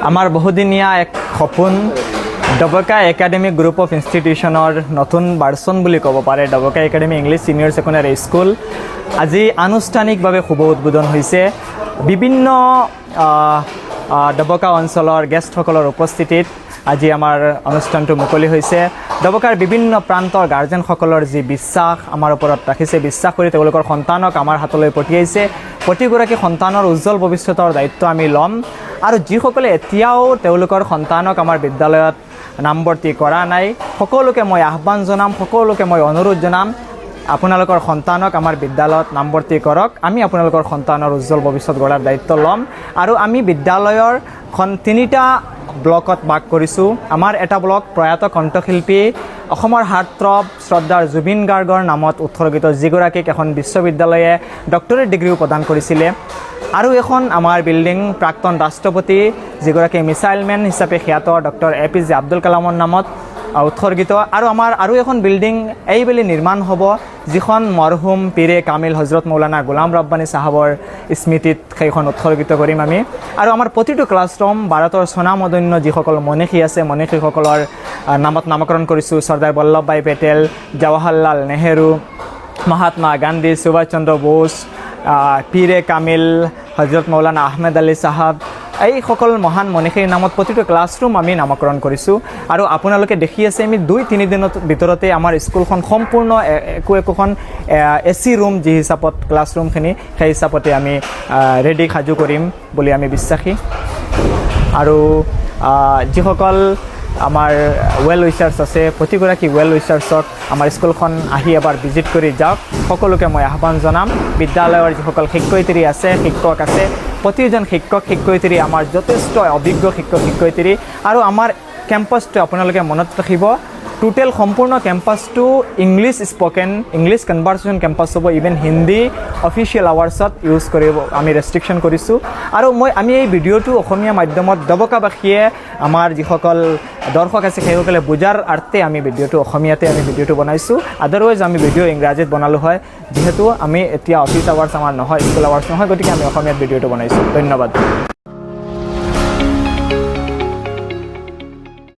আমাৰ বহুদিনীয়া এক সপোন ডবকা একাডেমি গ্ৰুপ অফ ইনষ্টিটিউশ্যনৰ নতুন ভাৰ্চন বুলি ক'ব পাৰে Dabaka academy English senior secondary school আজি আনুষ্ঠানিকভাৱে শুভ উদ্বোধন হৈছে বিভিন্ন ডবকা অঞ্চলৰ গেষ্টসকলৰ উপস্থিতিত আজি আমাৰ অনুষ্ঠানটো মুকলি হৈছে ডবকাৰ বিভিন্ন প্ৰান্তৰ গাৰ্জেনসকলৰ যি বিশ্বাস আমাৰ ওপৰত ৰাখিছে বিশ্বাস কৰি তেওঁলোকৰ সন্তানক আমাৰ হাতলৈ পঠিয়াইছে প্ৰতিগৰাকী সন্তানৰ উজ্জ্বল ভৱিষ্যতৰ দায়িত্ব আমি ল'ম আৰু যিসকলে এতিয়াও তেওঁলোকৰ সন্তানক আমাৰ বিদ্যালয়ত নামভৰ্তি কৰা নাই সকলোকে মই আহ্বান জনাম সকলোকে মই অনুৰোধ জনাম আপোনালোকৰ সন্তানক আমাৰ বিদ্যালয়ত নামভৰ্তি কৰক আমি আপোনালোকৰ সন্তানৰ উজ্জ্বল ভৱিষ্যত গঢ়াৰ দায়িত্ব ল'ম আৰু আমি বিদ্যালয়ৰ তিনিটা ব্লকত ভাগ কৰিছোঁ আমাৰ এটা ব্লক প্ৰয়াত কণ্ঠশিল্পী অসমৰ হাৰ্টথ্ৰব শ্ৰদ্ধাৰ জুবিন গাৰ্গৰ নামত উৎসৰ্গিত যিগৰাকীক এখন বিশ্ববিদ্যালয়ে ডক্টৰেট ডিগ্ৰীও প্ৰদান কৰিছিলে আৰু এখন আমাৰ বিল্ডিং প্ৰাক্তন ৰাষ্ট্ৰপতি যিগৰাকী মিছাইলমেন হিচাপে খ্যাত ডক্টৰ APJ আব্দুল কালামৰ নামত উৎসৰ্গিত আৰু আমাৰ আৰু এখন বিল্ডিং এইবেলি নিৰ্মাণ হ'ব যিখন মৰহুম পীৰে কামিল হজৰত মৌলানা গোলাম ৰব্বানী সাহাবৰ স্মৃতিত সেইখন উৎসৰ্গিত কৰিম আমি আৰু আমাৰ প্ৰতিটো ক্লাছৰুম ভাৰতৰ স্বনামধন্য যিসকল মনীষী আছে মনীষীসকলৰ নামত নামকৰণ কৰিছোঁ চৰ্দাৰ বল্লভভাই পেটেল জৱাহৰলাল নেহেৰু মহাত্মা গান্ধী সুভাষ চন্দ্ৰ বোস পীৰে কামিল হজৰত মৌলানা আহমেদ আলী সাহাব এই সকল মহান মনীষীৰ নামত প্ৰতিটো ক্লাছৰুম আমি নামকৰণ কৰিছোঁ আৰু আপোনালোকে দেখি আছে আমি 2-3 দিনৰ ভিতৰতে আমাৰ স্কুলখন সম্পূৰ্ণ একোখন AC ৰুম যি হিচাপত ক্লাছৰুমখিনি সেই হিচাপতে আমি ৰেডি সাজু কৰিম বুলি আমি বিশ্বাসী আৰু যিসকল আমাৰ ৱেল উইচাৰ্ছ আছে প্ৰতিগৰাকী ৱেল উইচাৰ্ছক আমাৰ স্কুলখন আহি এবাৰ ভিজিট কৰি যাওক সকলোকে মই আহ্বান জনাম বিদ্যালয়ৰ যিসকল শিক্ষয়িত্ৰী আছে শিক্ষক আছে প্ৰতিজন শিক্ষক শিক্ষয়িত্ৰী আমাৰ যথেষ্ট অভিজ্ঞ শিক্ষক শিক্ষয়িত্ৰী আৰু আমাৰ কেম্পাছটো আপোনালোকে মনত ৰাখিব টোটেল সম্পূৰ্ণ কেম্পাছটো English spoken English conversation campus হ'ব ইভেন হিন্দী অফিচিয়েল আৱাৰ্ছত ইউজ কৰিব আমি ৰেষ্ট্ৰিকশ্যন কৰিছোঁ আৰু আমি এই ভিডিঅ'টো অসমীয়া মাধ্যমত ডবকাবাসীয়ে আমাৰ যিসকল দৰ্শক আছে সেইসকলে বুজাৰ আৰ্থে আমি ভিডিঅ'টো অসমীয়াতে আমি ভিডিঅ'টো বনাইছোঁ আদাৰৱাইজ আমি ভিডিঅ' ইংৰাজীত বনালোঁ হয় যিহেতু আমি এতিয়া অফিচ আৱাৰ্ছ আমাৰ নহয় স্কুল আৱাৰ্ছ নহয় গতিকে আমি অসমীয়াত ভিডিঅ'টো বনাইছোঁ ধন্যবাদ